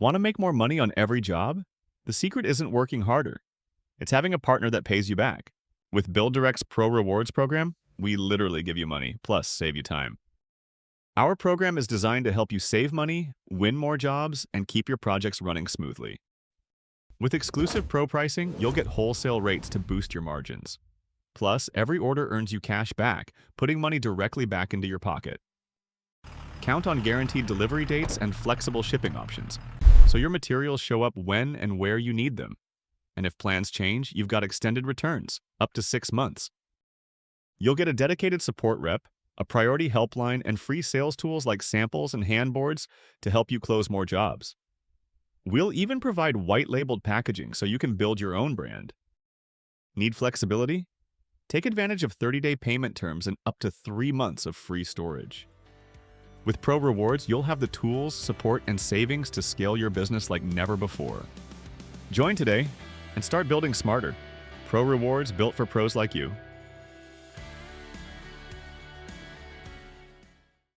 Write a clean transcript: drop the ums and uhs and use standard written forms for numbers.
Want to make more money on every job? The secret isn't working harder. It's having a partner that pays you back. With BuildDirect's Pro Rewards program, we literally give you money, plus save you time. Our program is designed to help you save money, win more jobs, and keep your projects running smoothly. With exclusive pro pricing, you'll get wholesale rates to boost your margins. Plus, every order earns you cash back, putting money directly back into your pocket. Count on guaranteed delivery dates and flexible shipping options, so your materials show up when and where you need them. And if plans change, you've got extended returns, up to 6 months. You'll get a dedicated support rep, a priority helpline, and free sales tools like samples and handboards to help you close more jobs. We'll even provide white-labeled packaging so you can build your own brand. Need flexibility? Take advantage of 30-day payment terms and up to 3 months of free storage. With Pro Rewards, you'll have the tools, support, and savings to scale your business like never before. Join today and start building smarter. Pro Rewards, built for pros like you.